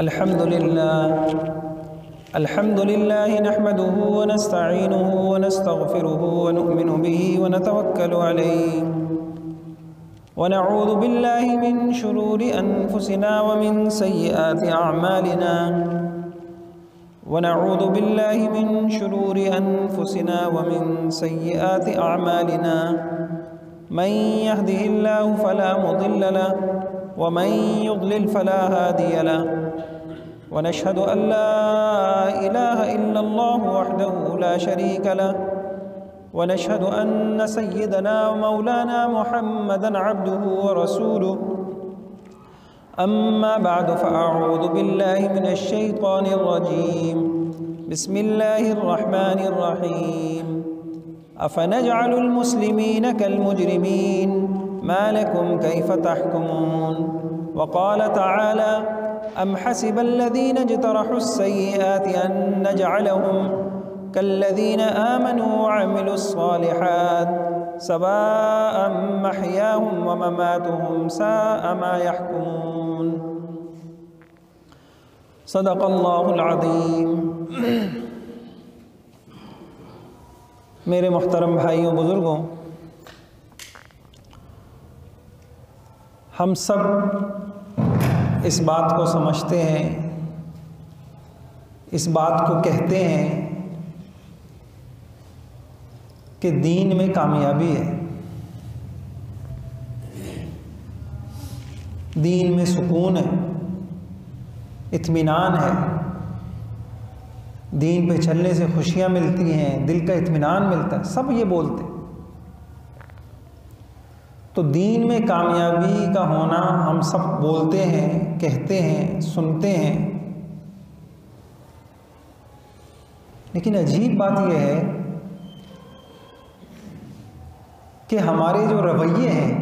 الحمد لله نحمده ونستعينه ونستغفره ونؤمن به ونتوكل عليه ونعوذ بالله من شرور أنفسنا ومن سيئات أعمالنا من يهده الله فلا مضل له ومن يضلل فلا هادي له ونشهد أن لا إله إلا الله وحده لا شريك له ونشهد أن سيدنا ومولانا محمدًا عبده ورسوله أما بعد فأعوذ بالله من الشيطان الرجيم بسم الله الرحمن الرحيم أفنجعل المسلمين كالمجرمين ما لكم كيف تحكمون وقال تعالى أم حسب الذين اجترحوا السيئات أن نجعلهم كالذين آمنوا وعملوا الصالحات سواء محياهم ومماتهم ساء ما يحكمون صدق الله العظيم۔ میرے محترم بھائیوں بزرگوں، ہم سب اس بات کو سمجھتے ہیں، اس بات کو کہتے ہیں کہ دین میں کامیابی ہے، دین میں سکون ہے، اطمینان ہے، دین پہ چلنے سے خوشیاں ملتی ہیں، دل کا اطمینان ملتا ہے، سب یہ بولتے ہیں۔ تو دین میں کامیابی کا ہونا ہم سب بولتے ہیں، کہتے ہیں، سنتے ہیں، لیکن عجیب بات یہ ہے کہ ہمارے جو رویے ہیں،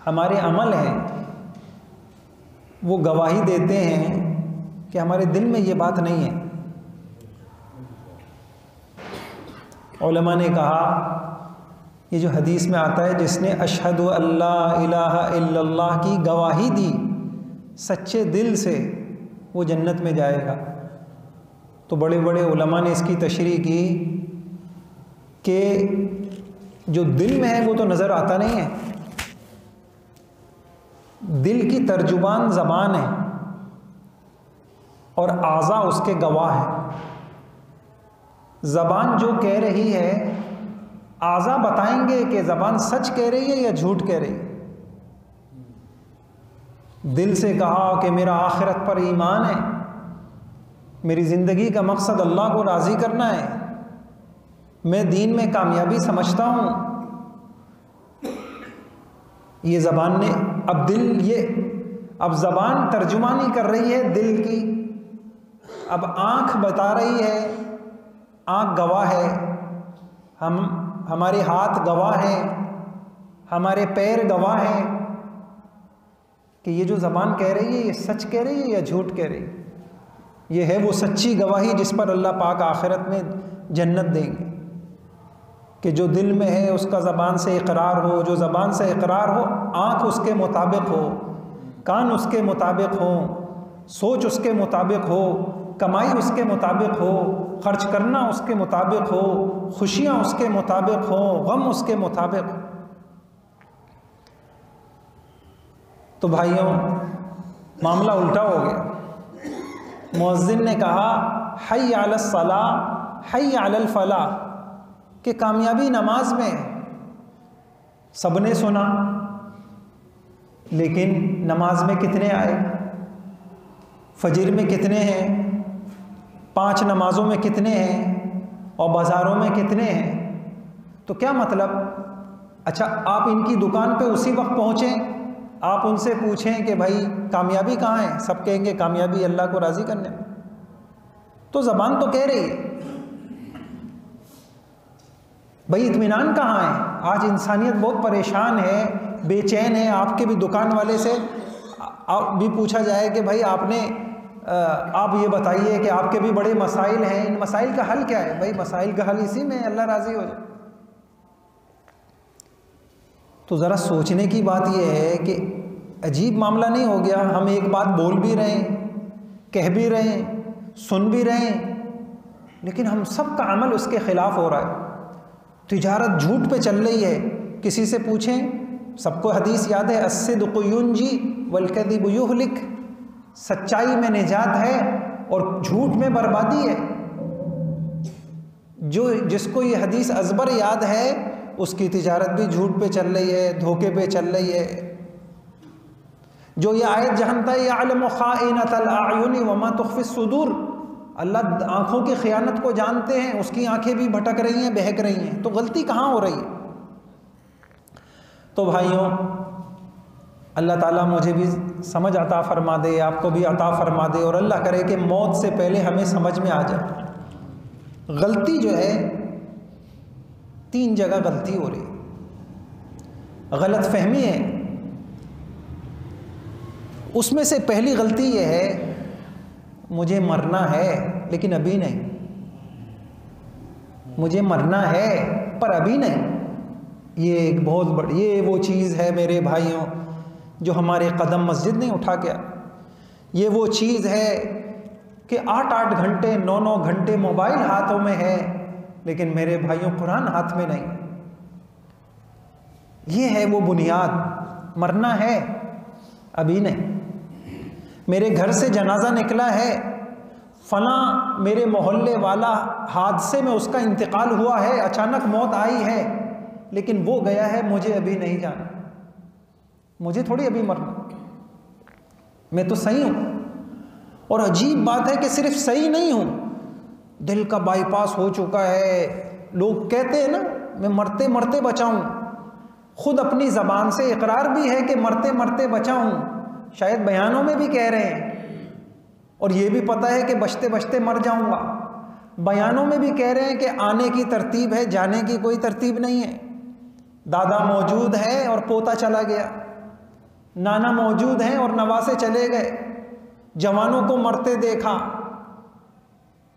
ہمارے عمل ہیں، وہ گواہی دیتے ہیں کہ ہمارے دل میں یہ بات نہیں ہے۔ علماء نے کہا، یہ جو حدیث میں آتا ہے، جس نے اشہد اللہ الہ الا اللہ کی گواہی دی سچے دل سے، وہ جنت میں جائے گا۔ تو بڑے بڑے علماء نے اس کی تشریح کی کہ جو دل میں ہے وہ تو نظر آتا نہیں ہے، دل کی ترجمان زبان ہے اور اعضاء اس کے گواہ ہیں۔ زبان جو کہہ رہی ہے، اعضاء بتائیں گے کہ زبان سچ کہہ رہی ہے یا جھوٹ کہہ رہی ہے۔ دل سے کہا کہ میرا آخرت پر ایمان ہے، میری زندگی کا مقصد اللہ کو راضی کرنا ہے، میں دین میں کامیابی سمجھتا ہوں، یہ زبان نے اب زبان ترجمانی کر رہی ہے دل کی، اب آنکھ بتا رہی ہے، آنکھ گواہ ہے، ہمارے ہاتھ گواہ ہیں، ہمارے پیر گواہ ہیں کہ یہ جو زبان کہہ رہی ہے یہ سچ کہہ رہی ہے یا جھوٹ کہہ رہی ہے۔ یہ ہے وہ سچی گواہی جس پر اللہ پاک آخرت میں جنت دیں گے، کہ جو دل میں ہے اس کا زبان سے اقرار ہو، جو زبان سے اقرار ہو، آنکھ اس کے مطابق ہو، کان اس کے مطابق ہو، سوچ اس کے مطابق ہو، کمائی اس کے مطابق ہو، خرچ کرنا اس کے مطابق ہو، خوشیاں اس کے مطابق ہو، غم اس کے مطابق۔ تو بھائیوں، معاملہ الٹا ہو گیا۔ مؤذن نے کہا حی علی الصلاۃ حی علی الفلاح، کہ کامیابی نماز میں ہے۔ سب نے سنا، لیکن نماز میں کتنے آئے؟ فجر میں کتنے ہیں؟ 5 نمازوں میں کتنے ہیں؟ اور بازاروں میں کتنے ہیں؟ تو کیا مطلب؟ اچھا، آپ ان کی دکان پہ اسی وقت پہنچیں، آپ ان سے پوچھیں کہ بھائی کامیابی کہاں ہے؟ سب کہیں گے کامیابی اللہ کو راضی کرنے میں۔ تو زبان تو کہہ رہی ہے، بھائی اطمینان کہاں ہے؟ آج انسانیت بہت پریشان ہے، بے چین ہے۔ آپ کے بھی دکان والے سے بھی پوچھا جائے کہ بھائی آپ یہ بتائیے کہ آپ کے بھی بڑے مسائل ہیں، ان مسائل کا حل کیا ہے؟ بھائی مسائل کا حل اسی میں اللہ راضی ہو جائے۔ تو ذرا سوچنے کی بات یہ ہے کہ عجیب معاملہ نہیں ہو گیا؟ ہم ایک بات بول بھی رہے ہیں کہہ بھی رہے ہیں، سن بھی رہے ہیں، لیکن ہم سب کا عمل اس کے خلاف ہو رہا ہے۔ تجارت جھوٹ پہ چل رہی ہے۔ کسی سے پوچھیں، سب کو حدیث یاد ہے، الصدق ینجی والکذب یہلک، سچائی میں نجات ہے اور جھوٹ میں بربادی ہے۔ جس کو یہ حدیث ازبر یاد ہے اس کی تجارت بھی جھوٹ پہ چل رہی ہے، دھوکے پہ چل رہی ہے۔ جو یہ آیت جانتا ہے یعلم خائنۃ الاعین وما تخفی الصدور، اللہ آنکھوں کی خیانت کو جانتے ہیں، اس کی آنکھیں بھی بھٹک رہی ہیں، بہک رہی ہیں، تو غلطی کہاں ہو رہی ہے؟ تو بھائیوں، اللہ تعالیٰ مجھے بھی سمجھ عطا فرما دے، آپ کو بھی عطا فرما دے، اور اللہ کرے کہ موت سے پہلے ہمیں سمجھ میں آ جائے۔ غلطی جو ہے 3 جگہ غلطی ہو رہی ہے، غلط فہمی ہے۔ اس میں سے پہلی غلطی یہ ہے، مجھے مرنا ہے لیکن ابھی نہیں، مجھے مرنا ہے پر ابھی نہیں۔ یہ ایک بہت بڑی، یہ وہ چیز ہے میرے بھائیوں جو ہمارے قدم مسجد نہیں اٹھا گیا۔ یہ وہ چیز ہے کہ 8-8 گھنٹے 9-9 گھنٹے موبائل ہاتھوں میں ہے لیکن میرے بھائیوں قرآن ہاتھ میں نہیں۔ یہ ہے وہ بنیاد، مرنا ہے ابھی نہیں۔ میرے گھر سے جنازہ نکلا ہے، فلاں میرے محلے والا حادثے میں اس کا انتقال ہوا ہے، اچانک موت آئی ہے، لیکن وہ گیا ہے، مجھے ابھی نہیں جانا، مجھے تھوڑی ابھی مرنا، میں تو صحیح ہوں۔ اور عجیب بات ہے کہ صرف صحیح نہیں ہوں، دل کا بائی پاس ہو چکا ہے۔ لوگ کہتے ہیں نا میں مرتے مرتے بچا ہوں، خود اپنی زبان سے اقرار بھی ہے کہ مرتے مرتے بچا ہوں، شاید بیانوں میں بھی کہہ رہے ہیں، اور یہ بھی پتہ ہے کہ بچتے بچتے مر جاؤں گا۔ بیانوں میں بھی کہہ رہے ہیں کہ آنے کی ترتیب ہے، جانے کی کوئی ترتیب نہیں ہے۔ دادا موجود ہے اور پوتا چلا گیا، نانا موجود ہیں اور نواسے چلے گئے، جوانوں کو مرتے دیکھا،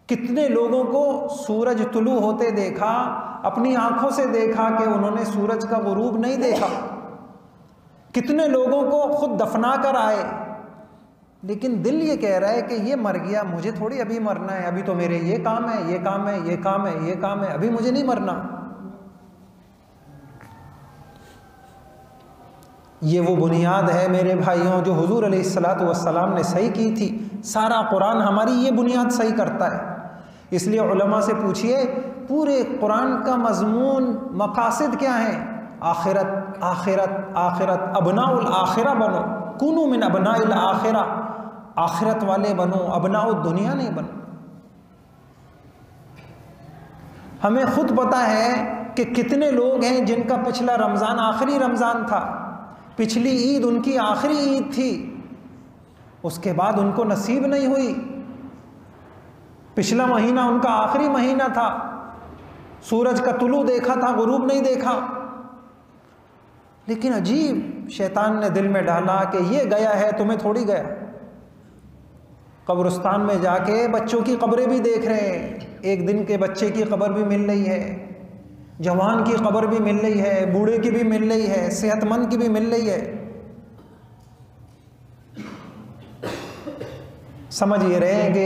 کتنے لوگوں کو سورج طلوع ہوتے دیکھا، اپنی آنکھوں سے دیکھا کہ انہوں نے سورج کا غروب نہیں دیکھا، کتنے لوگوں کو خود دفنا کر آئے، لیکن دل یہ کہہ رہا ہے کہ یہ مر گیا، مجھے تھوڑی ابھی مرنا ہے، ابھی تو میرے یہ کام ہے، یہ کام ہے، یہ کام ہے، یہ کام ہے، ابھی مجھے نہیں مرنا۔ یہ وہ بنیاد ہے میرے بھائیوں جو حضور علیہ السلام نے صحیح کی تھی۔ سارا قرآن ہماری یہ بنیاد صحیح کرتا ہے۔ اس لیے علماء سے پوچھئے پورے قرآن کا مضمون، مقاصد کیا ہیں؟ آخرت، آخرت، آخرت، ابناء الآخرہ بنو، کونوا من ابناء الآخرہ، آخرت والے بنو، ابناء الدنیا نہیں بنو۔ ہمیں خود پتہ ہے کہ کتنے لوگ ہیں جن کا پچھلا رمضان آخری رمضان تھا، پچھلی عید ان کی آخری عید تھی، اس کے بعد ان کو نصیب نہیں ہوئی، پچھلا مہینہ ان کا آخری مہینہ تھا، سورج کا طلوع دیکھا تھا، غروب نہیں دیکھا، لیکن عجیب شیطان نے دل میں ڈالا کہ یہ گیا ہے، تمہیں تھوڑی گیا۔ قبرستان میں جا کے بچوں کی قبریں بھی دیکھ رہے ہیں، ایک دن کے بچے کی قبر بھی مل رہی ہے، جوان کی قبر بھی مل رہی ہے، بوڑھے کی بھی مل رہی ہے، صحت مند کی بھی مل رہی ہے۔ سمجھ یہ رہے ہیں کہ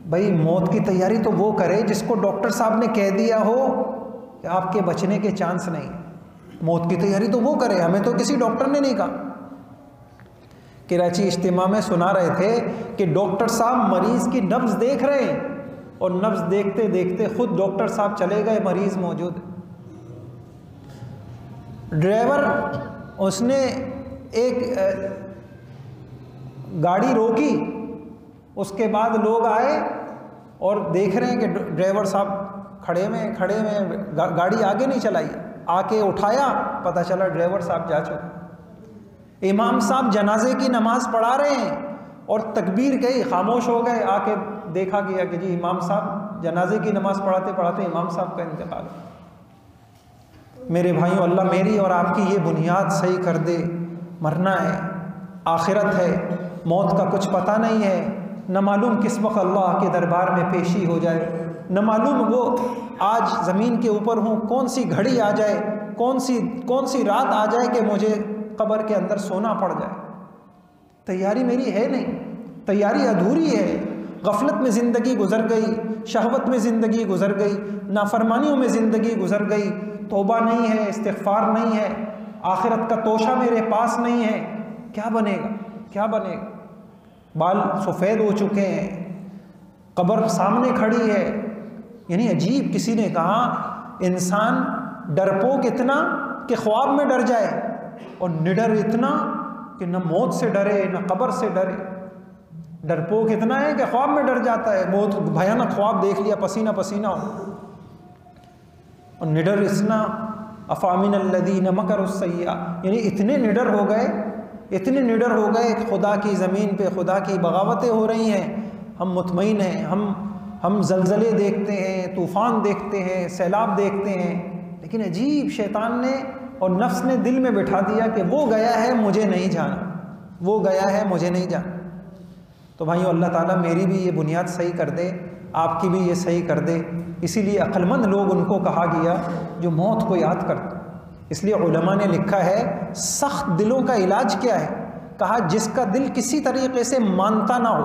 بھائی موت کی تیاری تو وہ کرے جس کو ڈاکٹر صاحب نے کہہ دیا ہو کہ آپ کے بچنے کے چانس نہیں، موت کی تیاری تو وہ کرے، ہمیں تو کسی ڈاکٹر نے نہیں کہا۔ کراچی اجتماع میں سنا رہے تھے کہ ڈاکٹر صاحب مریض کی نبض دیکھ رہے ہیں، اور نبض دیکھتے دیکھتے خود ڈاکٹر صاحب چلے گئے، مریض موجود ہے۔ ڈرائیور اس نے ایک گاڑی روکی، اس کے بعد لوگ آئے اور دیکھ رہے ہیں کہ ڈرائیور صاحب کھڑے میں گاڑی آگے نہیں چلائی، آ کے اٹھایا، پتہ چلا ڈرائیور صاحب جا چکے۔ امام صاحب جنازے کی نماز پڑھا رہے ہیں اور تکبیر کہی، خاموش ہو گئے، آ کے دیکھا گیا کہ جی امام صاحب جنازے کی نماز پڑھاتے پڑھاتے امام صاحب کا انتقال۔ میرے بھائیوں، اللہ میری اور آپ کی یہ بنیاد صحیح کر دے۔ مرنا ہے، آخرت ہے، موت کا کچھ پتہ نہیں ہے، نہ معلوم کس وقت اللہ کے دربار میں پیشی ہو جائے، نہ معلوم وہ آج زمین کے اوپر ہوں، کون سی گھڑی آ جائے، کون سی رات آ جائے کہ مجھے قبر کے اندر سونا پڑ جائے۔ تیاری میری ہے نہیں، تیاری ادھوری ہے، غفلت میں زندگی گزر گئی، شہوت میں زندگی گزر گئی، نافرمانیوں میں زندگی گزر گئی، توبہ نہیں ہے، استغفار نہیں ہے، آخرت کا توشہ میرے پاس نہیں ہے، کیا بنے گا؟ کیا بنے گا؟ بال سفید ہو چکے ہیں، قبر سامنے کھڑی ہے۔ یعنی عجیب، کسی نے کہا انسان ڈرپوک اتنا کہ خواب میں ڈر جائے، اور نڈر اتنا کہ نہ موت سے ڈرے نہ قبر سے ڈرے۔ ڈرپوک اتنا ہے کہ خواب میں ڈر جاتا ہے، بہت بھیانک خواب دیکھ لیا، پسینہ پسینہ ہو، اور نڈر اتنا افامن الذین مکروا السیئات، یعنی اتنے نڈر ہو گئے، اتنے نڈر ہو گئے، خدا کی زمین پہ خدا کی بغاوتیں ہو رہی ہیں، ہم مطمئن ہیں، ہم زلزلے دیکھتے ہیں، طوفان دیکھتے ہیں، سیلاب دیکھتے ہیں، لیکن عجیب شیطان نے اور نفس نے دل میں بٹھا دیا کہ وہ گیا ہے مجھے نہیں جانا، وہ گیا ہے مجھے نہیں جانا۔ تو بھائیو، اللہ تعالیٰ میری بھی یہ بنیاد صحیح کر دے، آپ کی بھی یہ صحیح کر دے۔ اسی لیے عقل مند لوگ ان کو کہا گیا جو موت کو یاد کرتے۔ اس لیے علماء نے لکھا ہے سخت دلوں کا علاج کیا ہے؟ کہا جس کا دل کسی طریقے سے مانتا نہ ہو۔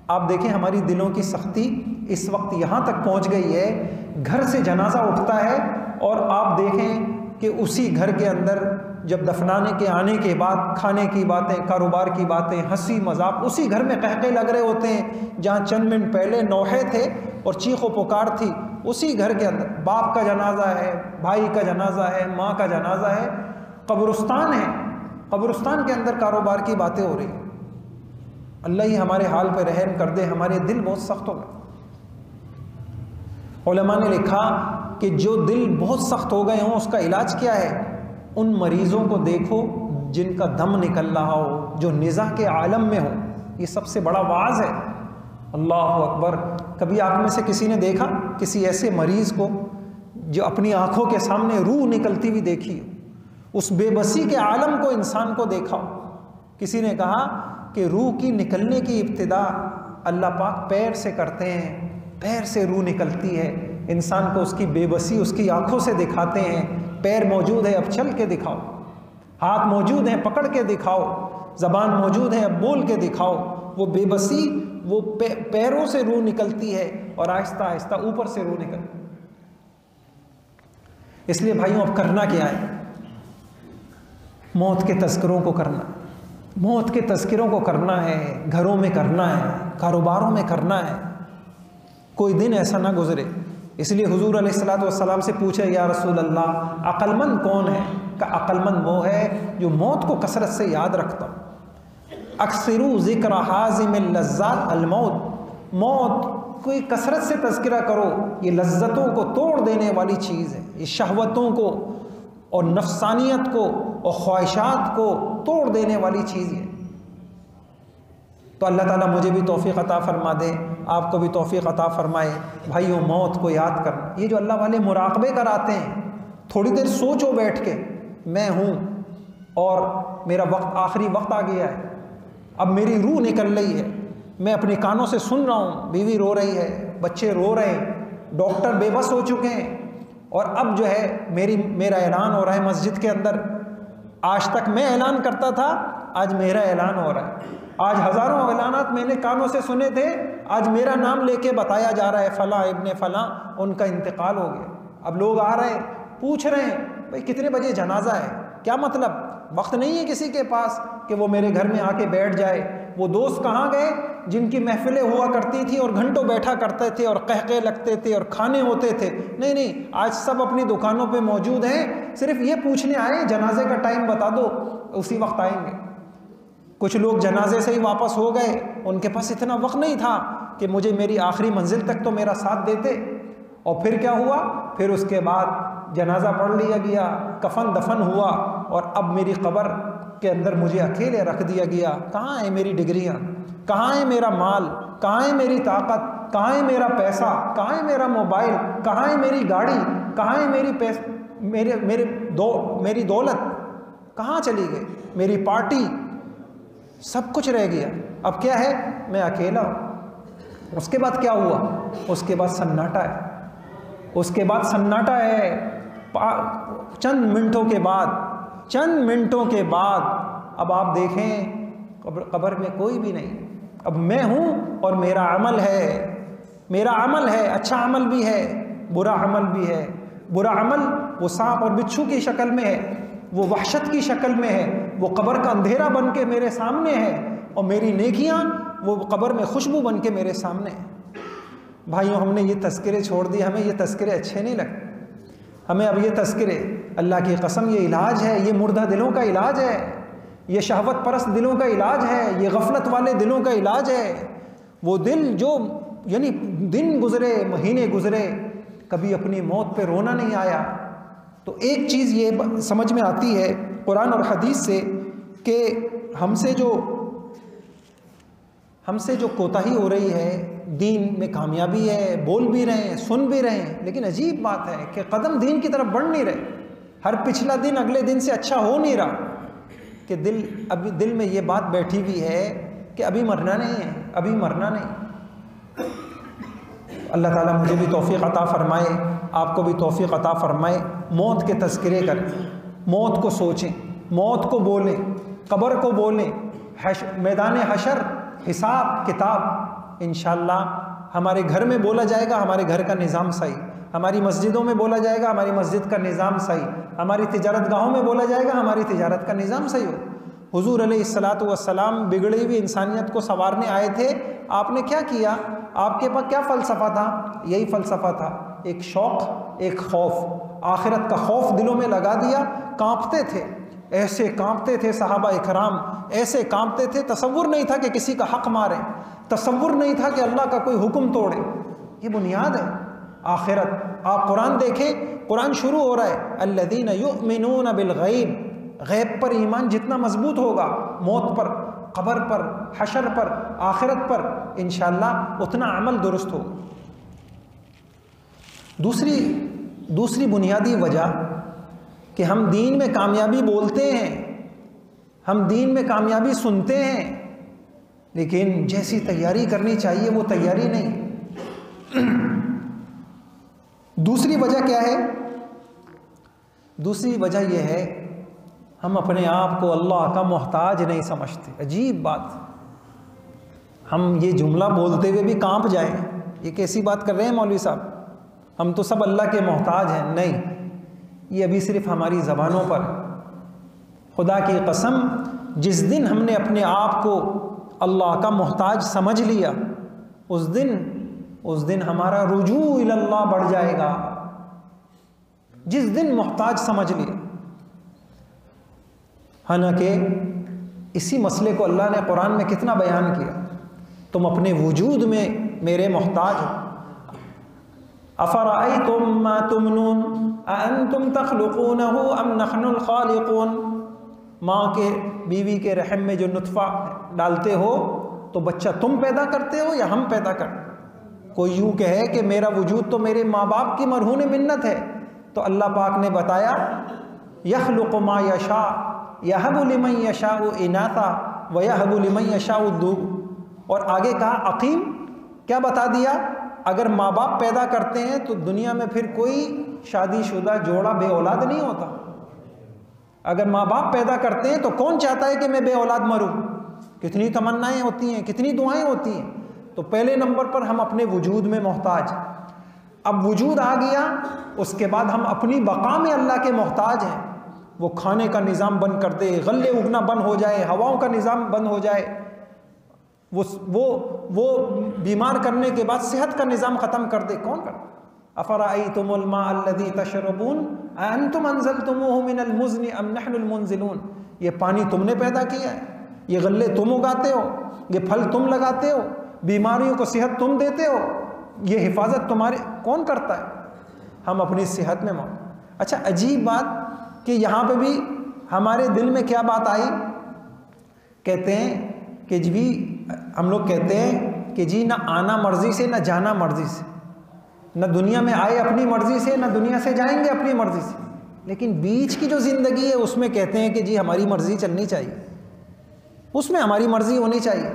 آپ دیکھیں ہماری دلوں کی سختی اس وقت یہاں تک پہنچ گئی ہے، گھر سے جنازہ اٹھتا ہے اور آپ دیکھیں کہ اسی گھر کے اندر جب دفنانے کے آنے کے بعد کھانے کی باتیں، کاروبار کی باتیں، ہنسی مذاق، اسی گھر میں قہقہے لگ رہے ہوتے ہیں جہاں چند منٹ پہلے نوحے تھے اور چیخ و پکار تھی، اسی گھر کے اندر باپ کا جنازہ ہے، بھائی کا جنازہ ہے، ماں کا جنازہ ہے، قبرستان ہے، قبرستان کے اندر کاروبار کی باتیں ہو رہی ہیں۔ اللہ ہی ہمارے حال پہ رحم کر دے، ہمارے دل بہت سخت ہو گئے۔ علماء نے لکھا کہ جو دل بہت سخت ہو گئے ہوں اس کا علاج کیا ہے؟ ان مریضوں کو دیکھو جن کا دم نکل رہا ہو، جو نزاع کے عالم میں ہو، یہ سب سے بڑا واعظ ہے۔ اللہ اکبر! کبھی آپ میں سے کسی نے دیکھا کسی ایسے مریض کو جو اپنی آنکھوں کے سامنے روح نکلتی ہوئی دیکھی ہو؟ اس بے بسی کے عالم کو انسان کو دیکھا ہو۔ کسی نے کہا کہ روح کی نکلنے کی ابتدا اللہ پاک پیر سے کرتے ہیں، پیر سے روح نکلتی ہے، انسان کو اس کی بے بسی اس کی آنکھوں سے دکھاتے ہیں۔ پیر موجود ہے، اب چل کے دکھاؤ، ہاتھ موجود ہیں، پکڑ کے دکھاؤ، زبان موجود ہے، اب بول کے دکھاؤ۔ وہ بے بسی، وہ پیروں سے روح نکلتی ہے اور آہستہ آہستہ اوپر سے روح نکلتی ہے۔ اس لیے بھائیوں، اب کرنا کیا ہے؟ موت کے تذکروں کو کرنا، موت کے تذکروں کو کرنا ہے، گھروں میں کرنا ہے، کاروباروں میں کرنا ہے، کوئی دن ایسا نہ گزرے۔ اس لیے حضور علیہ الصلوۃ والسلام سے پوچھے یا رسول اللہ عقل مند کون ہے؟ کہ عقل مند وہ ہے جو موت کو کثرت سے یاد رکھتا ہو۔ اکثروا ذکر حازم اللذات الموت، موت کوئی کثرت سے تذکرہ کرو، یہ لذتوں کو توڑ دینے والی چیز ہے، یہ شہوتوں کو اور نفسانیت کو اور خواہشات کو توڑ دینے والی چیز ہے۔ تو اللہ تعالیٰ مجھے بھی توفیق عطا فرما دے، آپ کو بھی توفیق عطا فرمائے۔ بھائیوں، موت کو یاد کرنا، یہ جو اللہ والے مراقبے کراتے ہیں، تھوڑی دیر سوچو بیٹھ کے، میں ہوں اور میرا وقت، آخری وقت آ گیا ہے، اب میری روح نکل رہی ہے، میں اپنے کانوں سے سن رہا ہوں، بیوی رو رہی ہے، بچے رو رہے ہیں، ڈاکٹر بے بس ہو چکے ہیں، اور اب جو ہے میرا اعلان ہو رہا ہے مسجد کے اندر۔ آج تک میں اعلان کرتا تھا، آج میرا اعلان ہو رہا ہے۔ آج ہزاروں اعلانات میں نے کانوں سے سنے تھے، آج میرا نام لے کے بتایا جا رہا ہے فلاں ابن فلاں ان کا انتقال ہو گیا۔ اب لوگ آ رہے ہیں، پوچھ رہے ہیں بھائی کتنے بجے جنازہ ہے؟ کیا مطلب؟ وقت نہیں ہے کسی کے پاس کہ وہ میرے گھر میں آ کے بیٹھ جائے۔ وہ دوست کہاں گئے جن کی محفلیں ہوا کرتی تھی اور گھنٹوں بیٹھا کرتے تھے اور قہقہے لگتے تھے اور کھانے ہوتے تھے؟ نہیں، آج سب اپنی دکانوں پہ موجود ہیں، صرف یہ پوچھنے آئے جنازے کا ٹائم بتا دو، اسی وقت آئیں گے۔ کچھ لوگ جنازے سے ہی واپس ہو گئے، ان کے پاس اتنا وقت نہیں تھا کہ مجھے میری آخری منزل تک تو میرا ساتھ دیتے۔ اور پھر کیا ہوا؟ پھر اس کے بعد جنازہ پڑھ لیا گیا، کفن دفن ہوا، اور اب میری قبر کے اندر مجھے اکیلے رکھ دیا گیا۔ کہاں ہے میری ڈگریاں؟ کہاں ہے میرا مال؟ کہاں ہے میری طاقت؟ کہاں ہے میرا پیسہ؟ کہاں ہے میرا موبائل؟ کہاں ہے میری گاڑی؟ کہاں ہے میری دولت؟ کہاں چلی گئی میری پارٹی؟ سب کچھ رہ گیا۔ اب کیا ہے؟ میں اکیلا ہوں۔ اس کے بعد کیا ہوا؟ اس کے بعد سناٹا ہے، اس کے بعد سناٹا ہے۔ چند منٹوں کے بعد اب آپ دیکھیں قبر میں کوئی بھی نہیں، اب میں ہوں اور میرا عمل ہے، میرا عمل ہے، اچھا عمل بھی ہے، برا عمل بھی ہے۔ برا عمل وہ سانپ اور بچھو کی شکل میں ہے، وہ وحشت کی شکل میں ہے، وہ قبر کا اندھیرا بن کے میرے سامنے ہے، اور میری نیکیاں وہ قبر میں خوشبو بن کے میرے سامنے ہے۔ بھائیوں، ہم نے یہ تذکرے چھوڑ دیے، ہمیں یہ تذکرے اچھے نہیں لگتے۔ ہمیں اب یہ تذکرے، اللہ کی قسم یہ علاج ہے، یہ مردہ دلوں کا علاج ہے، یہ شہوت پرست دلوں کا علاج ہے، یہ غفلت والے دلوں کا علاج ہے۔ وہ دل جو یعنی دن گزرے، مہینے گزرے، کبھی اپنی موت پہ رونا نہیں آیا۔ تو ایک چیز یہ سمجھ میں آتی ہے قرآن اور حدیث سے کہ ہم سے جو کوتاہی ہو رہی ہے، دین میں کامیابی ہے، بول بھی رہے ہیں، سن بھی رہے ہیں، لیکن عجیب بات ہے کہ قدم دین کی طرف بڑھ نہیں رہے۔ ہر پچھلا دن اگلے دن سے اچھا ہو نہیں رہا، کہ دل میں یہ بات بیٹھی ہوئی ہے کہ ابھی مرنا نہیں ہے، ابھی مرنا نہیں۔ اللہ تعالیٰ مجھے بھی توفیق عطا فرمائے، آپ کو بھی توفیق عطا فرمائے۔ موت کے تذکرے کریں، موت کو سوچیں، موت کو بولیں، قبر کو بولیں، میدان حشر، حساب کتاب۔ انشاءاللہ ہمارے گھر میں بولا جائے گا، ہمارے گھر کا نظام صحیح، ہماری مسجدوں میں بولا جائے گا، ہماری مسجد کا نظام صحیح، ہماری تجارت گاہوں میں بولا جائے گا، ہماری تجارت کا نظام صحیح ہو۔ حضور علیہ الصلاۃ والسلام بگڑی ہوئی انسانیت کو سنوارنے آئے تھے، آپ نے کیا کیا؟ آپ کے پاس کیا فلسفہ تھا؟ یہی فلسفہ تھا، ایک شوق، ایک خوف، آخرت کا خوف دلوں میں لگا دیا۔ کانپتے تھے، ایسے کانپتے تھے صحابہ اکرام، ایسے کانپتے تھے، تصور نہیں تھا کہ کسی کا حق مارے، تصور نہیں تھا کہ اللہ کا کوئی حکم توڑے۔ یہ بنیاد ہے آخرت۔ آپ قرآن دیکھیں، قرآن شروع ہو رہا ہے الذین یؤمنون بالغیب، غیب پر ایمان جتنا مضبوط ہوگا، موت پر، قبر پر، حشر پر، آخرت پر، انشاءاللہ اتنا عمل درست ہوگا۔ دوسری بنیادی وجہ کہ ہم دین میں کامیابی بولتے ہیں، ہم دین میں کامیابی سنتے ہیں، لیکن جیسی تیاری کرنی چاہیے وہ تیاری نہیں۔ دوسری وجہ کیا ہے؟ دوسری وجہ یہ ہے ہم اپنے آپ کو اللہ کا محتاج نہیں سمجھتے۔ عجیب بات، ہم یہ جملہ بولتے ہوئے بھی کانپ جائیں، یہ کیسی بات کر رہے ہیں مولوی صاحب، ہم تو سب اللہ کے محتاج ہیں۔ نہیں، یہ ابھی صرف ہماری زبانوں پر۔ خدا کی قسم، جس دن ہم نے اپنے آپ کو اللہ کا محتاج سمجھ لیا، اس دن ہمارا رجوع الی اللہ بڑھ جائے گا۔ جس دن محتاج سمجھ لیا، حالانکہ اسی مسئلے کو اللہ نے قرآن میں کتنا بیان کیا، تم اپنے وجود میں میرے محتاج ہو۔ افرأیتم ما تمنون اانتم تخلقونہ ام نحن الخالقون، ماں کے بیوی کے رحم میں جو نطفہ ڈالتے ہو تو بچہ تم پیدا کرتے ہو یا ہم پیدا کرتے؟ کوئی یوں کہے کہ میرا وجود تو میرے ماں باپ کی مرہون منت ہے، تو اللہ پاک نے بتایا یخلق ما یشاء یہب لمن یشاء اناثا ویہب لمن یشاء الذکور، اور آگے کہا عقیم، کیا بتا دیا؟ اگر ماں باپ پیدا کرتے ہیں تو دنیا میں پھر کوئی شادی شدہ جوڑا بے اولاد نہیں ہوتا۔ اگر ماں باپ پیدا کرتے ہیں تو کون چاہتا ہے کہ میں بے اولاد مروں؟ کتنی تمنائیں ہوتی ہیں، کتنی دعائیں ہوتی ہیں۔ تو پہلے نمبر پر ہم اپنے وجود میں محتاج۔ اب وجود آ گیا، اس کے بعد ہم اپنی بقا میں اللہ کے محتاج ہیں۔ وہ کھانے کا نظام بند کر دے، غلے اگنا بند ہو جائے، ہواؤں کا نظام بند ہو جائے، وہ بیمار کرنے کے بعد صحت کا نظام ختم کر دے، کون کرتا؟ افرأیتم الماء الذی تشربون اانتم انزلتموہ من المزن ام نحن المنزلون، یہ پانی تم نے پیدا کیا ہے، یہ غلے تم اگاتے ہو، یہ پھل تم لگاتے ہو، بیماریوں کو صحت تم دیتے ہو، یہ حفاظت تمہارے کون کرتا ہے؟ ہم اپنی صحت میں اچھا عجیب بات کہ یہاں پہ بھی ہمارے دل میں کیا بات آئی؟ کہتے ہیں کہ جی، ہم لوگ کہتے ہیں کہ جی نہ آنا مرضی سے نہ جانا مرضی سے، نہ دنیا میں آئے اپنی مرضی سے نہ دنیا سے جائیں گے اپنی مرضی سے، لیکن بیچ کی جو زندگی ہے اس میں کہتے ہیں کہ جی ہماری مرضی چلنی چاہیے، اس میں ہماری مرضی ہونی چاہیے،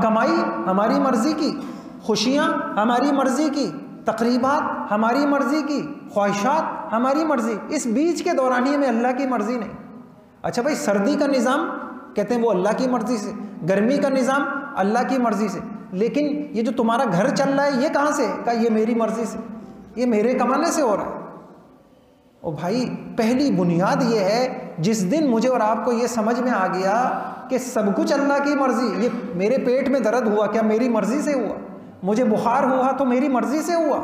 کمائی ہماری مرضی کی، خوشیاں ہماری مرضی کی، تقریبات ہماری مرضی کی، خواہشات ہماری مرضی، اس بیچ کے دورانیے میں اللہ کی مرضی نہیں۔ اچھا بھائی، سردی کا نظام کہتے ہیں وہ اللہ کی مرضی سے، گرمی کا نظام اللہ کی مرضی سے، لیکن یہ جو تمہارا گھر چل رہا ہے یہ کہاں سے؟ کہا یہ میری مرضی سے، یہ میرے کمانے سے ہو رہا ہے۔ او بھائی، پہلی بنیاد یہ ہے، جس دن مجھے اور آپ کو یہ سمجھ میں آ گیا کہ سب کچھ اللہ کی مرضی، یہ میرے پیٹ میں درد ہوا کیا میری مرضی سے ہوا، مجھے بخار ہوا تو میری مرضی سے ہوا،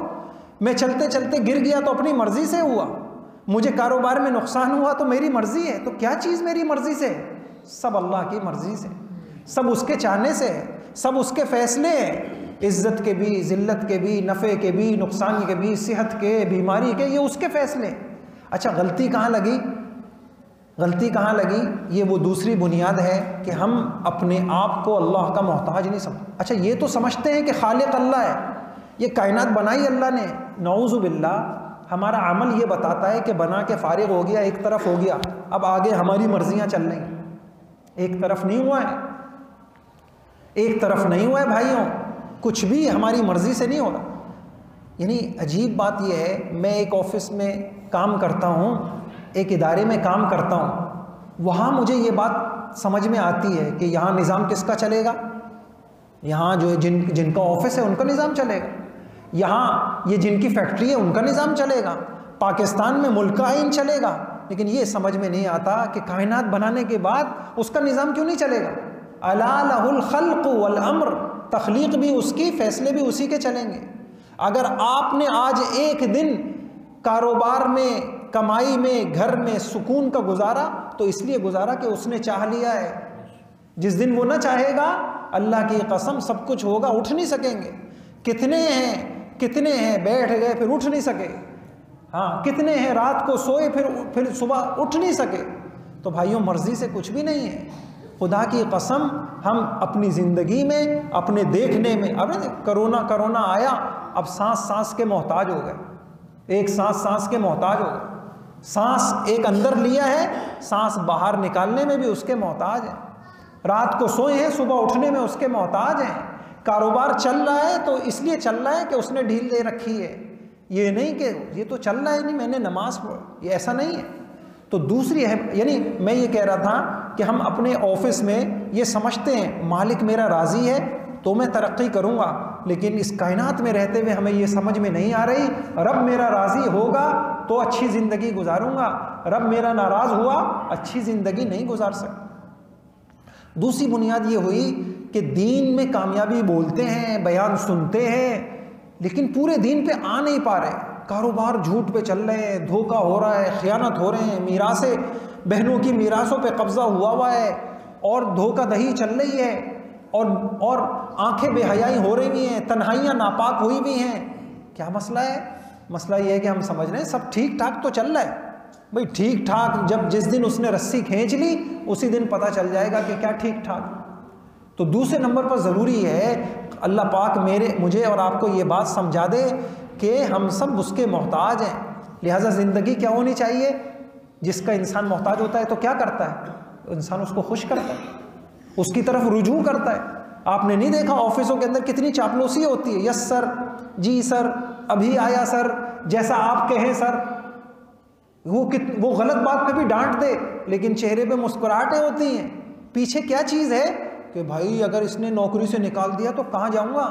میں چلتے چلتے گر گیا تو اپنی مرضی سے ہوا، مجھے کاروبار میں نقصان ہوا تو میری مرضی ہے، تو کیا چیز میری مرضی سے ہے؟ سب اللہ کی مرضی سے، سب اس کے چاہنے سے ہے، سب اس کے فیصلے ہیں، عزت کے بھی، ذلت کے بھی، نفع کے بھی، نقصان کے بھی، صحت کے، بیماری کے، یہ اس کے فیصلے ہیں۔ اچھا، غلطی کہاں لگی؟ غلطی کہاں لگی؟ یہ وہ دوسری بنیاد ہے کہ ہم اپنے آپ کو اللہ کا محتاج نہیں سمجھتے۔ اچھا، یہ تو سمجھتے ہیں کہ خالق اللہ ہے، یہ کائنات بنائی اللہ نے، نعوذ باللہ۔ ہمارا عمل یہ بتاتا ہے کہ بنا کے فارغ ہو گیا، ایک طرف ہو گیا، اب آگے ہماری مرضیاں چل رہی ہیں۔ ایک طرف نہیں ہوا ہے، ایک طرف نہیں ہوا ہے بھائیوں، کچھ بھی ہماری مرضی سے نہیں ہو رہا۔ یعنی عجیب بات یہ ہے، میں ایک آفس میں کام کرتا ہوں، ایک ادارے میں کام کرتا ہوں، وہاں مجھے یہ بات سمجھ میں آتی ہے کہ یہاں نظام کس کا چلے گا؟ یہاں جو جن کا آفس ہے ان کا نظام چلے گا، یہاں یہ جن کی فیکٹری ہے ان کا نظام چلے گا، پاکستان میں ملک کا آئین چلے گا۔ لیکن یہ سمجھ میں نہیں آتا کہ کائنات بنانے کے بعد اس کا نظام کیوں نہیں چلے گا؟ الا لہ الخلق والامر، تخلیق بھی اس کی، فیصلے بھی اسی کے چلیں گے۔ اگر آپ نے آج ایک دن کاروبار میں، کمائی میں، گھر میں سکون کا گزارا تو اس لیے گزارا کہ اس نے چاہ لیا ہے۔ جس دن وہ نہ چاہے گا، اللہ کی قسم سب کچھ ہوگا، اٹھ نہیں سکیں گے۔ کتنے ہیں بیٹھ گئے پھر اٹھ نہیں سکے، ہاں کتنے ہیں رات کو سوئے پھر صبح اٹھ نہیں سکے۔ تو بھائیوں، مرضی سے کچھ بھی نہیں ہے۔ خدا کی قسم، ہم اپنی زندگی میں، اپنے دیکھنے میں، اب کرونا آیا، اب سانس کے محتاج ہو گئے، ایک سانس کے محتاج ہو گئے، سانس ایک اندر لیا ہے، سانس باہر نکالنے میں بھی اس کے محتاج ہیں، رات کو سوئے ہیں، صبح اٹھنے میں اس کے محتاج ہیں۔ کاروبار چل رہا ہے تو اس لیے چل رہا ہے کہ اس نے ڈھیل دے رکھی ہے، یہ نہیں کہ یہ تو چل رہا ہے نہیں میں نے نماز پڑھی، یہ ایسا نہیں ہے۔ تو دوسری ہے، یعنی میں یہ کہہ رہا تھا کہ ہم اپنے آفس میں یہ سمجھتے ہیں مالک میرا راضی ہے تو میں ترقی کروں گا، لیکن اس کائنات میں رہتے ہوئے ہمیں یہ سمجھ میں نہیں آ رہی، رب میرا راضی ہوگا تو اچھی زندگی گزاروں گا، رب میرا ناراض ہوا اچھی زندگی نہیں گزار سکتا۔ دوسری بنیاد یہ ہوئی کہ دین میں کامیابی بولتے ہیں، بیان سنتے ہیں، لیکن پورے دین پہ آ نہیں پا رہے، کاروبار جھوٹ پہ چل رہے ہیں، دھوکہ ہو رہا ہے، خیانت ہو رہے ہیں، میراثیں، بہنوں کی میراثوں پہ قبضہ ہوا ہے اور دھوکہ دہی چل رہی ہے، اور آنکھیں بے حیائی ہو رہی ہیں، تنہائیاں ناپاک ہوئی بھی ہیں۔ کیا مسئلہ ہے؟ مسئلہ یہ ہے کہ ہم سمجھ رہے ہیں سب ٹھیک ٹھاک تو چل رہا ہے۔ بھئی ٹھیک ٹھاک جس دن اس نے رسی کھینچ لی اسی دن پتہ چل جائے گا کہ کیا ٹھیک ٹھاک۔ تو دوسرے نمبر پر ضروری ہے اللہ پاک مجھے اور آپ کو یہ بات سمجھا دے کہ ہم سب اس کے محتاج ہیں، لہٰذا زندگی کیا ہونی چاہیے؟ جس کا انسان محتاج ہوتا ہے تو کیا کرتا ہے؟ انسان اس کو خوش کرتا ہے، اس کی طرف رجوع کرتا ہے۔ آپ نے نہیں دیکھا آفسوں کے اندر کتنی چاپلوسی ہوتی ہے؟ یس سر، جی سر، ابھی آیا سر، جیسا آپ کہیں سر۔ وہ غلط بات پہ بھی ڈانٹ دے لیکن چہرے پہ مسکراہٹیں ہوتی ہیں، پیچھے کیا چیز ہے کہ بھائی اگر اس نے نوکری سے نکال دیا تو کہاں جاؤں گا؟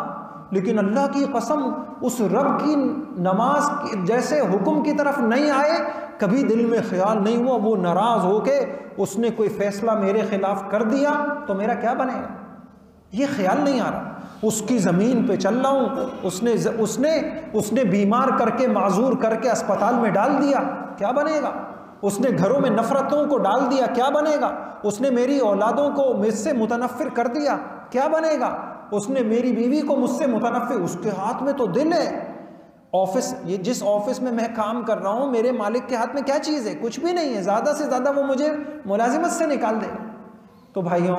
لیکن اللہ کی قسم اس رب کی نماز جیسے حکم کی طرف نہیں آئے، کبھی دل میں خیال نہیں ہوا وہ ناراض ہو کے اس نے کوئی فیصلہ میرے خلاف کر دیا تو میرا کیا بنے گا، یہ خیال نہیں آ رہا۔ اس کی زمین پہ چل رہا ہوں، اس نے بیمار کر کے، معذور کر کے اسپتال میں ڈال دیا، کیا بنے گا؟ اس نے گھروں میں نفرتوں کو ڈال دیا، کیا بنے گا؟ اس نے میری اولادوں کو مجھ سے متنفر کر دیا، کیا بنے گا؟ اس نے میری بیوی کو مجھ سے متنفر، اس کے ہاتھ میں تو دل ہے۔ یہ جس آفس میں کام کر رہا ہوں، میرے مالک کے ہاتھ میں کیا چیز ہے؟ کچھ بھی نہیں ہے، زیادہ سے زیادہ وہ مجھے ملازمت سے نکال دے گا۔ تو بھائیوں،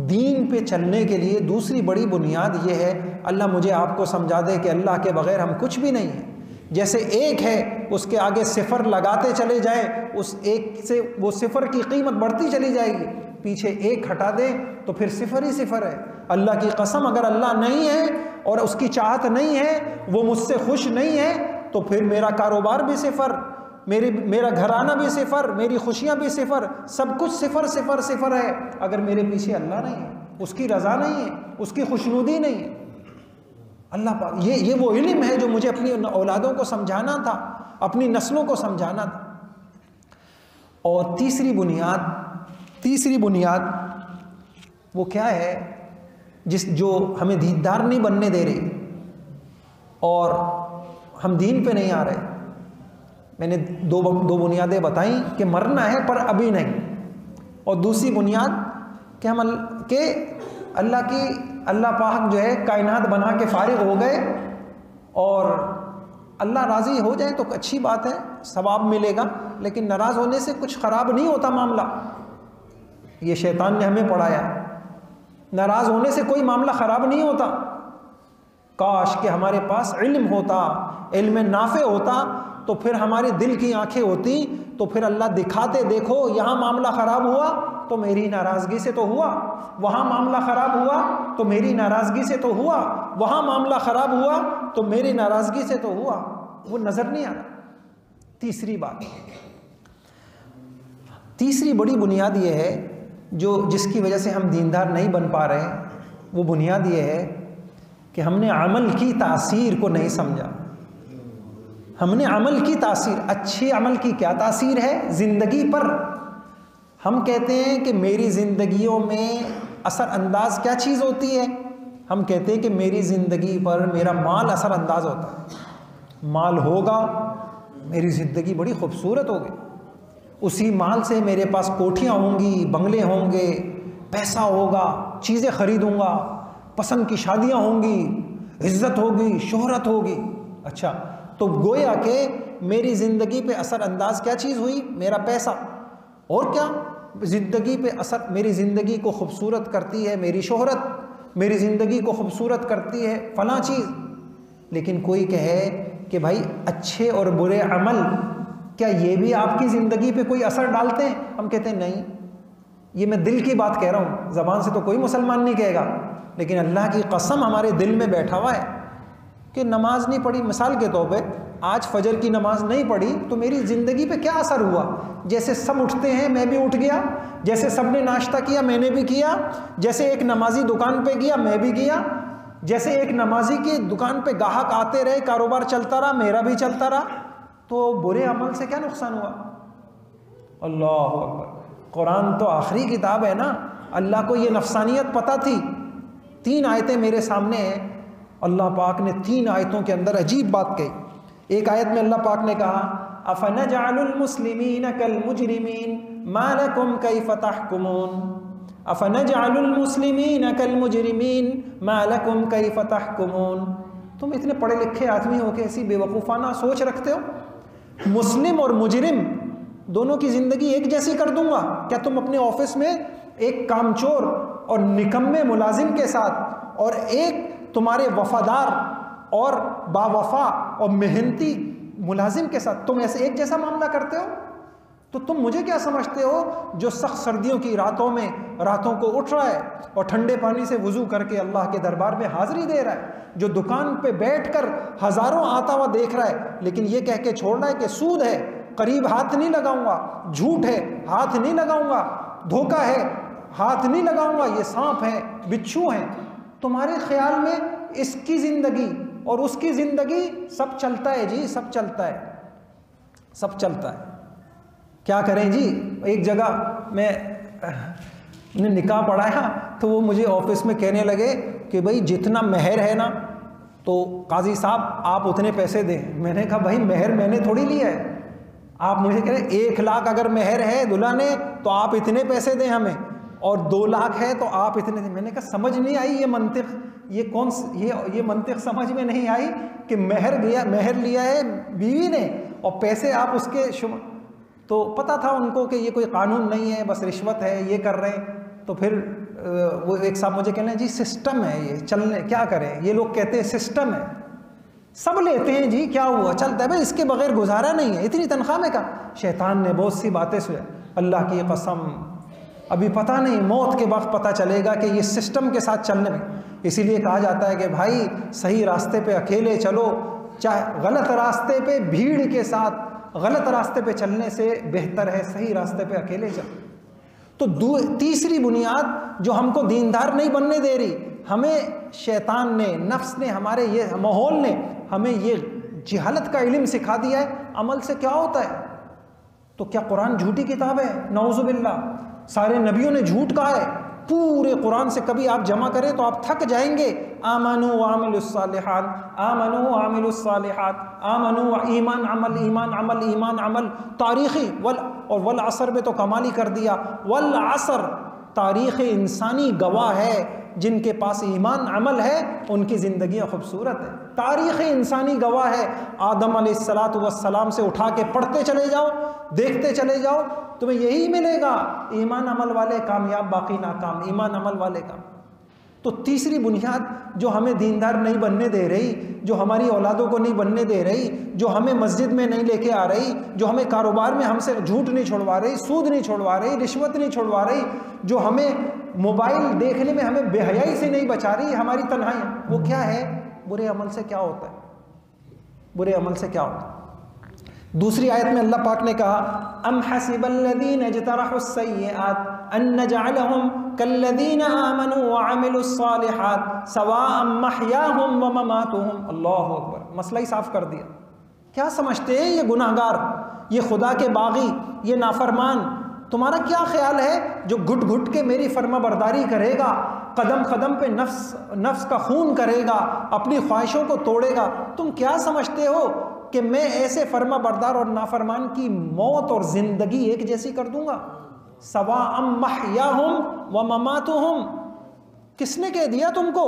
دین پہ چلنے کے لیے دوسری بڑی بنیاد یہ ہے، اللہ مجھے آپ کو سمجھا دے کہ اللہ کے بغیر ہم کچھ بھی نہیں ہیں۔ جیسے ایک ہے، اس کے آگے صفر لگاتے چلے جائیں، اس ایک سے وہ صفر کی قیمت بڑھتی چلی جائے گی، پیچھے ایک ہٹا دیں تو پھر صفر ہی صفر ہے۔ اللہ کی قسم، اگر اللہ نہیں ہے اور اس کی چاہت نہیں ہے، وہ مجھ سے خوش نہیں ہے، تو پھر میرا کاروبار بھی صفر، میرا گھرانہ بھی صفر، میری خوشیاں بھی صفر، سب کچھ صفر صفر صفر ہے، اگر میرے پیچھے اللہ نہیں ہے۔ اس کی رضا نہیں ہے، اس کی خوشنودی نہیں ہے۔ اللہ پاک یہ وہ علم ہے جو مجھے اپنی اولادوں کو سمجھانا تھا، اپنی نسلوں کو سمجھانا تھا۔ اور تیسری بنیاد وہ کیا ہے جو ہمیں دیندار نہیں بننے دے رہی اور ہم دین پہ نہیں آ رہے۔ میں نے دو بنیادیں بتائیں کہ مرنا ہے پر ابھی نہیں، اور دوسری بنیاد کہ اللہ پاک جو ہے کائنات بنا کے فارغ ہو گئے اور اللہ راضی ہو جائے تو اچھی بات ہے، ثواب ملے گا، لیکن ناراض ہونے سے کچھ خراب نہیں ہوتا معاملہ۔ یہ شیطان نے ہمیں پڑھایا، ناراض ہونے سے کوئی معاملہ خراب نہیں ہوتا۔ کاش کہ ہمارے پاس علم ہوتا، علم نافع ہوتا، تو پھر ہمارے دل کی آنکھیں ہوتی تو پھر اللہ دکھاتے، دیکھو یہاں معاملہ خراب ہوا تو میری ناراضگی سے تو ہوا، وہاں معاملہ خراب ہوا تو میری ناراضگی سے تو ہوا، وہاں معاملہ خراب ہوا تو میری ناراضگی سے تو ہوا، وہ نظر نہیں آ رہا۔ تیسری بڑی بنیاد یہ ہے جس کی وجہ سے ہم دیندار نہیں بن پا رہے، وہ بنیاد یہ ہے کہ ہم نے عمل کی تاثیر کو نہیں سمجھا۔ ہم نے عمل کی تاثیر، اچھے عمل کی کیا تاثیر ہے زندگی پر؟ ہم کہتے ہیں کہ میری زندگیوں میں اثر انداز کیا چیز ہوتی ہے؟ ہم کہتے ہیں کہ میری زندگی پر میرا مال اثر انداز ہوتا ہے۔ مال ہوگا میری زندگی بڑی خوبصورت ہوگی، اسی مال سے میرے پاس کوٹھیاں ہوں گی، بنگلے ہوں گے، پیسہ ہوگا، چیزیں خریدوں گا، پسند کی شادیاں ہوں گی، عزت ہوگی، شہرت ہوگی۔ اچھا، تو گویا کہ میری زندگی پہ اثر انداز کیا چیز ہوئی؟ میرا پیسہ۔ اور کیا زندگی پہ اثر، میری زندگی کو خوبصورت کرتی ہے میری شہرت، میری زندگی کو خوبصورت کرتی ہے فلاں چیز۔ لیکن کوئی کہے کہ بھائی اچھے اور برے عمل کیا یہ بھی آپ کی زندگی پہ کوئی اثر ڈالتے ہیں؟ ہم کہتے ہیں نہیں، یہ میں دل کی بات کہہ رہا ہوں، زبان سے تو کوئی مسلمان نہیں کہے گا، لیکن اللہ کی قسم ہمارے دل میں بیٹھا ہوا ہے کہ نماز نہیں پڑھی، مثال کے طور پہ آج فجر کی نماز نہیں پڑھی تو میری زندگی پہ کیا اثر ہوا؟ جیسے سب اٹھتے ہیں میں بھی اٹھ گیا، جیسے سب نے ناشتہ کیا میں نے بھی کیا، جیسے ایک نمازی دکان پہ گیا میں بھی گیا، جیسے ایک نمازی کی دکان پہ گاہک آتے رہے، کاروبار چلتا رہا، میرا بھی چلتا رہا۔ تو برے عمل سے کیا نقصان ہوا؟ اللہ اکبر، قرآن تو آخری کتاب ہے نا، اللہ کو یہ نفسانیت پتہ تھی۔ 3 آیتیں میرے سامنے ہیں، اللہ پاک نے 3 آیتوں کے اندر عجیب بات کہی۔ ایک آیت میں اللہ پاک نے کہا أَفَنَجْعَلُ الْمُسْلِمِينَ كَالْمُجْرِمِينَ مَا لَكُمْ كَيْفَ تَحْكُمُونَ أَفَنَجْعَلُ الْمُسْلِمِينَ كَالْمُجْرِمِينَ مَا لَكُمْ كَيْفَ تَحْكُمُونَ۔ تم اتنے پڑھے لکھے آدمی ہو کے ایسی بے وقوفانہ سوچ رکھتے ہو؟ مسلم اور مجرم دونوں کی زندگی ایک جیسی کر دوں گا؟ کیا تم اپنے آفس میں ایک کامچور اور نکمے ملازم کے ساتھ اور ایک تمہارے وفادار اور باوفا اور محنتی ملازم کے ساتھ تم ایسے ایک جیسا معاملہ کرتے ہو؟ تو تم مجھے کیا سمجھتے ہو جو سخت سردیوں کی راتوں کو اٹھ رہا ہے اور ٹھنڈے پانی سے وضو کر کے اللہ کے دربار میں حاضری دے رہا ہے، جو دکان پہ بیٹھ کر ہزاروں آتا ہوا دیکھ رہا ہے لیکن یہ کہہ کے چھوڑ رہا ہے کہ سود ہے، قریب ہاتھ نہیں لگاؤں گا، جھوٹ ہے ہاتھ نہیں لگاؤں گا، دھوکہ ہے ہاتھ نہیں لگاؤں گا، یہ سانپ ہے بچھو ہیں۔ تمہارے خیال میں اس کی زندگی اور اس کی زندگی سب چلتا ہے جی، سب چلتا ہے، سب چلتا ہے۔ کیا کریں جی؟ ایک جگہ میں نے نکاح پڑھایا تو وہ مجھے آفس میں کہنے لگے کہ بھائی جتنا مہر ہے نا تو قاضی صاحب آپ اتنے پیسے دیں۔ میں نے کہا بھائی مہر میں نے تھوڑی لیا ہے، آپ مجھے کہہ رہے 1 لاکھ اگر مہر ہے دلہا نے تو آپ اتنے پیسے دیں ہمیں، اور 2 لاکھ ہے تو آپ اتنے دیں۔ میں نے کہا سمجھ نہیں آئی یہ منطق، یہ منطق سمجھ میں نہیں آئی کہ مہر لیا ہے بیوی نے اور پیسے آپ اس کے تو پتہ تھا ان کو کہ یہ کوئی قانون نہیں ہے، بس رشوت ہے، یہ کر رہے ہیں۔ تو پھر وہ ایک صاحب مجھے کہنے جی سسٹم ہے یہ چلنے، کیا کریں، یہ لوگ کہتے ہیں سسٹم ہے، سب لیتے ہیں جی، کیا ہوا چلتا ہے بھائی، اس کے بغیر گزارا نہیں ہے، اتنی تنخواہ میں کا۔ شیطان نے بہت سی باتیں سنیں، اللہ کی قسم ابھی پتہ نہیں، موت کے وقت پتہ چلے گا کہ یہ سسٹم کے ساتھ چلنے میں۔ اسی لیے کہا جاتا ہے کہ بھائی صحیح راستے پہ اکیلے چلو، چاہے غلط راستے پہ بھیڑ کے ساتھ، غلط راستے پہ چلنے سے بہتر ہے صحیح راستے پہ اکیلے چلو۔ تو تیسری بنیاد جو ہم کو دیندار نہیں بننے دے رہی، ہمیں شیطان نے، نفس نے، ہمارے یہ ماحول نے ہمیں یہ جہالت کا علم سکھا دیا ہے عمل سے کیا ہوتا ہے۔ تو کیا قرآن جھوٹی کتاب ہے؟ نعوذ باللہ، سارے نبیوں نے جھوٹ کہا ہے۔ پورے قرآن سے کبھی آپ جمع کریں تو آپ تھک جائیں گے۔ آمنوا وعملوا الصالحات، آمنوا وعملوا الصالحات، آمنوا، ایمان عمل، ایمان عمل، ایمان عمل، تاریخی اور والعصر میں تو کمال ہی کر دیا۔ والعصر، تاریخ انسانی گواہ ہے، جن کے پاس ایمان عمل ہے ان کی زندگیاں خوبصورت ہے۔ تاریخ انسانی گواہ ہے۔ آدم علیہ السلام سے اٹھا کے پڑھتے چلے جاؤ، دیکھتے چلے جاؤ، تمہیں یہی ملے گا، ایمان عمل والے کامیاب، باقی ناکام، ایمان عمل والے کام۔ تو تیسری بنیاد جو ہمیں دیندار نہیں بننے دے رہی، جو ہماری اولادوں کو نہیں بننے دے رہی، جو ہمیں مسجد میں نہیں لے کے آ رہی، جو ہمیں کاروبار میں ہم سے جھوٹ نہیں چھوڑوا رہی، سود نہیں چھوڑوا رہی، رشوت نہیں چھوڑوا رہی، جو ہمیں موبائل دیکھنے میں ہمیں بے حیائی سے نہیں بچا رہی، ہماری تنہائی، وہ کیا ہے؟ برے عمل سے کیا ہوتا ہے؟ برے عمل سے کیا ہوتا ہے؟ دوسری آیت میں اللہ پاک نے کہا ام حسب الذین اجترحوا السیئات ان نجعلہم کالذین آمنوا وعملوا الصالحات سواء محیاہم ومماتہم۔ اللہ اکبر، مسئلہ ہی صاف کر دیا۔ کیا سمجھتے ہیں یہ گناہگار، یہ خدا کے باغی، یہ نافرمان، تمہارا کیا خیال ہے جو گھٹ گھٹ کے میری فرما برداری کرے گا، قدم قدم پہ نفس کا خون کرے گا، اپنی خواہشوں کو توڑے گا، تم کیا سمجھتے ہو کہ میں ایسے فرما بردار اور نافرمان کی موت اور زندگی ایک جیسی کر دوں گا؟ سواء محیاہم و مماتہم، کس نے کہہ دیا تم کو؟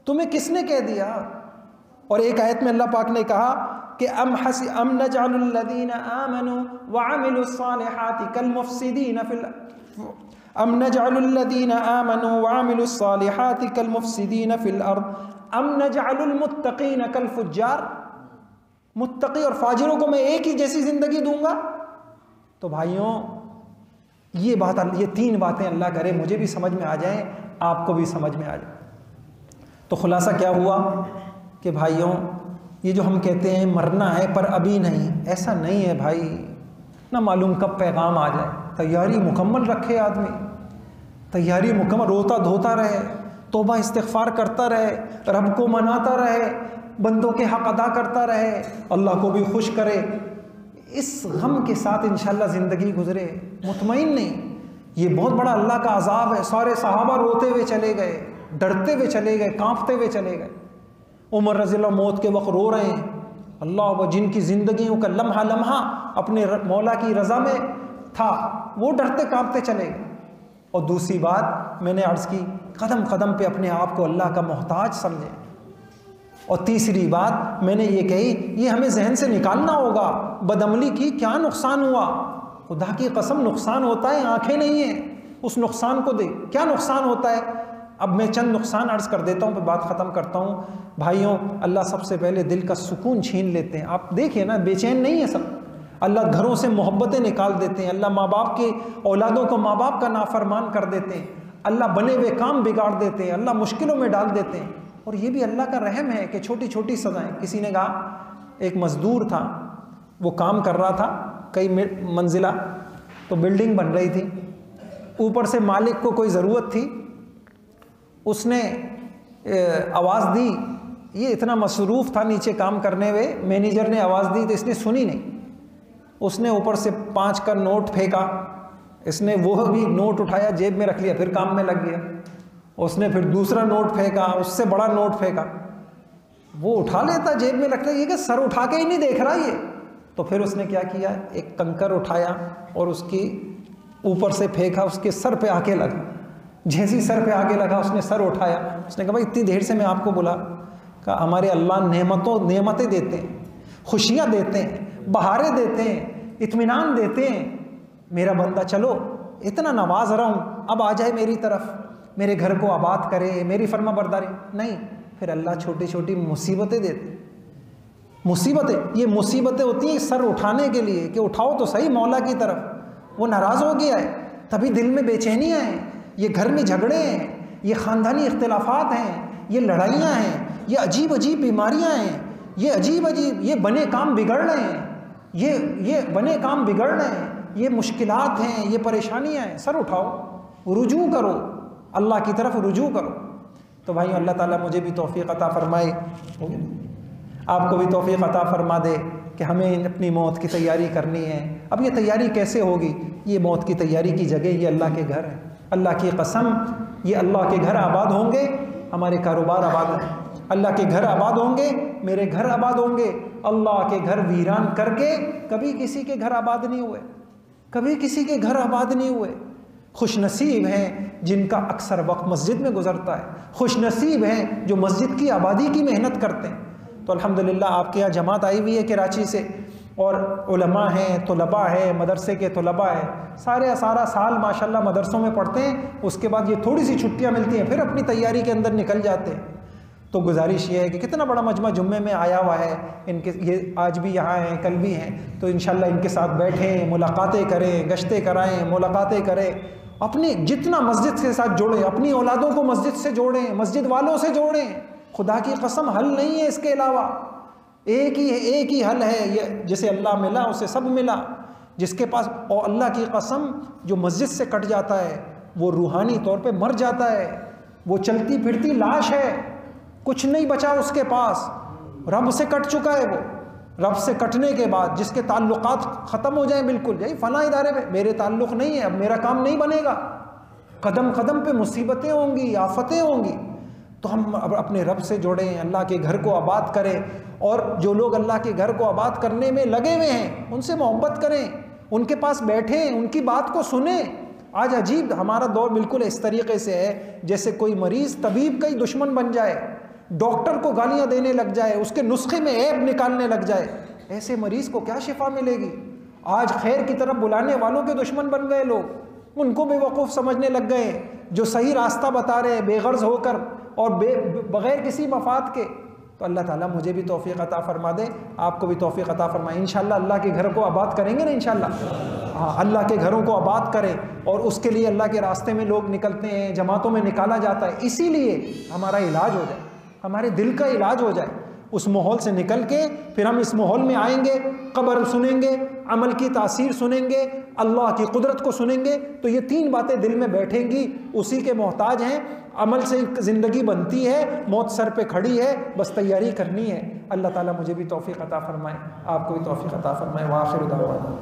تمہیں کس نے کہہ دیا؟ اور ایک آیت میں اللہ پاک نے کہا کہ ام نجعل الذین آمنوا وعملوا الصالحات کالمفسدین فی ام نجعل الذین آمنوا وعملوا الصالحات کالمفسدین فی الارض ام نجعل المتقین کالفجار، متقی اور فاجروں کو میں ایک ہی جیسی زندگی دوں گا؟ تو بھائیوں یہ تین باتیں اللہ کرے مجھے بھی سمجھ میں آ جائیں، آپ کو بھی سمجھ میں آ جائے۔ تو خلاصہ کیا ہوا کہ بھائیوں یہ جو ہم کہتے ہیں مرنا ہے پر ابھی نہیں، ایسا نہیں ہے بھائی، نہ معلوم کب پیغام آ جائے۔ تیاری مکمل رکھے آدمی، تیاری مکمل، روتا دھوتا رہے، توبہ استغفار کرتا رہے، رب کو مناتا رہے، بندوں کے حق ادا کرتا رہے، اللہ کو بھی خوش کرے، اس غم کے ساتھ انشاءاللہ زندگی گزرے، مطمئن نہیں۔ یہ بہت بڑا اللہ کا عذاب ہے۔ سارے صحابہ روتے ہوئے چلے گئے، ڈرتے ہوئے چلے گئے، کانپتے ہوئے چلے گئے۔ عمر رضی اللہ موت کے وقت رو رہے ہیں، اللہ جن کی زندگیوں کا لمحہ لمحہ اپنے مولا کی رضا میں تھا، وہ ڈرتے کانپتے چلے گئے۔ اور دوسری بات میں نے عرض کی، قدم قدم پہ اپنے آپ کو اللہ کا محتاج سمجھیں۔ اور تیسری بات میں نے یہ کہی، یہ ہمیں ذہن سے نکالنا ہوگا، بدعملی کی کیا نقصان ہوا؟ خدا کی قسم نقصان ہوتا ہے، آنکھیں نہیں ہیں، اس نقصان کو دے، کیا نقصان ہوتا ہے؟ اب میں چند نقصان عرض کر دیتا ہوں، پھر بات ختم کرتا ہوں۔ بھائیوں، اللہ سب سے پہلے دل کا سکون چھین لیتے ہیں۔ آپ دیکھیں نا، بے چین نہیں ہے سب، اللہ گھروں سے محبتیں نکال دیتے ہیں، اللہ ماں باپ کے اولادوں کو ماں باپ کا نافرمان کر دیتے ہیں، اللہ بنے ہوئے کام بگاڑ دیتے ہیں، اللہ مشکلوں میں ڈال دیتے ہیں۔ اور یہ بھی اللہ کا رحم ہے کہ چھوٹی چھوٹی سزائیں۔ کسی نے کہا، ایک مزدور تھا، وہ کام کر رہا تھا کئی منزلہ، تو بلڈنگ بن رہی تھی، اوپر سے مالک کو کوئی ضرورت تھی، اس نے آواز دی، یہ اتنا مصروف تھا نیچے کام کرنے ہوئے، مینیجر نے آواز دی تو اس نے سنی نہیں، اس نے اوپر سے 5 کا نوٹ پھینکا، اس نے وہ بھی نوٹ اٹھایا جیب میں رکھ لیا، پھر کام میں لگ گیا۔ اس نے پھر دوسرا نوٹ پھینکا، اس سے بڑا نوٹ پھینکا، وہ اٹھا لیتا جیب میں رکھ لیا، یہ کہ سر اٹھا کے ہی نہیں دیکھ رہا یہ۔ تو پھر اس نے کیا کیا، ایک کنکر اٹھایا اور اس کی اوپر سے پھینکا، اس کے سر پہ آ کے لگا، جیسی سر پہ آگے لگا اس نے سر اٹھایا، اس نے کہا بھائی اتنی دیر سے میں آپ کو بولا، کہا ہمارے اللہ نعمتیں دیتے ہیں، خوشیاں دیتے ہیں، بہاریں دیتے ہیں، اطمینان دیتے ہیں، میرا بندہ چلو اتنا نواز رہا ہوں، اب آ جائے میری طرف، میرے گھر کو آباد کرے، میری فرما برداری نہیں۔ پھر اللہ چھوٹی چھوٹی مصیبتیں دیتے، مصیبتیں، یہ مصیبتیں ہوتی ہیں سر اٹھانے کے لیے کہ اٹھاؤ تو صحیح مولا کی طرف، وہ ناراض ہو گیا ہے، تبھی دل میں بے چینیاں ہیں، یہ گھر میں جھگڑے ہیں، یہ خاندانی اختلافات ہیں، یہ لڑائیاں ہیں، یہ عجیب عجیب بیماریاں ہیں، یہ عجیب عجیب، یہ بنے کام بگڑ رہے ہیں، یہ بنے کام بگڑ رہے ہیں، یہ مشکلات ہیں، یہ پریشانیاں ہیں، سر اٹھاؤ، رجوع کرو، اللہ کی طرف رجوع کرو۔ تو بھائیو اللہ تعالیٰ مجھے بھی توفیق عطا فرمائے، آپ کو بھی توفیق عطا فرما دے کہ ہمیں اپنی موت کی تیاری کرنی ہے۔ اب یہ تیاری کیسے ہوگی؟ یہ موت کی تیاری کی جگہ یہ اللہ کے گھر ہے، اللہ کی قسم یہ اللہ کے گھر آباد ہوں گے، ہمارے کاروبار آباد ہیں، اللہ کے گھر آباد ہوں گے، میرے گھر آباد ہوں گے۔ اللہ کے گھر ویران کر کے کبھی کسی کے گھر آباد نہیں ہوئے، کبھی کسی کے گھر آباد نہیں ہوئے۔ خوش نصیب ہیں جن کا اکثر وقت مسجد میں گزرتا ہے، خوش نصیب ہیں جو مسجد کی آبادی کی محنت کرتے ہیں۔ تو الحمدللہ آپ کے یہاں جماعت آئی ہوئی ہے کراچی سے، اور علماء ہیں، طلباء ہیں، مدرسے کے طلباء ہیں، سارا سال ماشاءاللہ مدرسوں میں پڑھتے ہیں، اس کے بعد یہ تھوڑی سی چھٹیاں ملتی ہیں، پھر اپنی تیاری کے اندر نکل جاتے ہیں۔ تو گزارش یہ ہے کہ کتنا بڑا مجمع جمعے میں آیا ہوا ہے، ان کے یہ آج بھی یہاں ہیں، کل بھی ہیں، تو انشاءاللہ ان کے ساتھ بیٹھیں، ملاقاتیں کریں، گشتیں کرائیں، ملاقاتیں کریں، اپنی جتنا مسجد کے ساتھ جوڑیں، اپنی اولادوں کو مسجد سے جوڑیں، مسجد والوں سے جوڑیں۔ خدا کی قسم حل نہیں ہے اس کے علاوہ، ایک ہی حل ہے، یہ جسے اللہ ملا اسے سب ملا، جس کے پاس، اور اللہ کی قسم جو مسجد سے کٹ جاتا ہے وہ روحانی طور پہ مر جاتا ہے، وہ چلتی پھرتی لاش ہے، کچھ نہیں بچا اس کے پاس، رب سے کٹ چکا ہے وہ۔ رب سے کٹنے کے بعد جس کے تعلقات ختم ہو جائیں بالکل، یہی فلاں ادارے میں میرے تعلق نہیں ہے، اب میرا کام نہیں بنے گا، قدم قدم پہ مصیبتیں ہوں گی، آفتیں ہوں گی۔ تو ہم اپنے رب سے جوڑیں، اللہ کے گھر کو آباد کریں، اور جو لوگ اللہ کے گھر کو آباد کرنے میں لگے ہوئے ہیں ان سے محبت کریں، ان کے پاس بیٹھیں، ان کی بات کو سنیں۔ آج عجیب ہمارا دور بالکل اس طریقے سے ہے جیسے کوئی مریض طبیب کا ہی دشمن بن جائے، ڈاکٹر کو گالیاں دینے لگ جائے، اس کے نسخے میں عیب نکالنے لگ جائے۔ ایسے مریض کو کیا شفا ملے گی؟ آج خیر کی طرف بلانے والوں کے دشمن بن گئے لوگ، ان کو بے وقوف سمجھنے لگ گئے، جو صحیح راستہ بتا رہے ہیں بے غرض ہو کر اور بغیر کسی مفاد کے۔ تو اللہ تعالیٰ مجھے بھی توفیق عطا فرما دے، آپ کو بھی توفیق عطا فرمائے۔ انشاءاللہ اللہ کے گھر کو آباد کریں گے نا انشاءاللہ، ہاں اللہ کے گھروں کو آباد کریں، اور اس کے لیے اللہ کے راستے میں لوگ نکلتے ہیں، جماعتوں میں نکالا جاتا ہے، اسی لیے ہمارا علاج ہو جائے، ہمارے دل کا علاج ہو جائے۔ اس ماحول سے نکل کے پھر ہم اس ماحول میں آئیں گے، قبر سنیں گے، عمل کی تاثیر سنیں گے، اللہ کی قدرت کو سنیں گے، تو یہ تین باتیں دل میں بیٹھیں گی، اسی کے محتاج ہیں۔ عمل سے زندگی بنتی ہے، موت سر پہ کھڑی ہے، بس تیاری کرنی ہے۔ اللہ تعالیٰ مجھے بھی توفیق عطا فرمائے، آپ کو بھی توفیق عطا فرمائے۔ وآخر دعوانا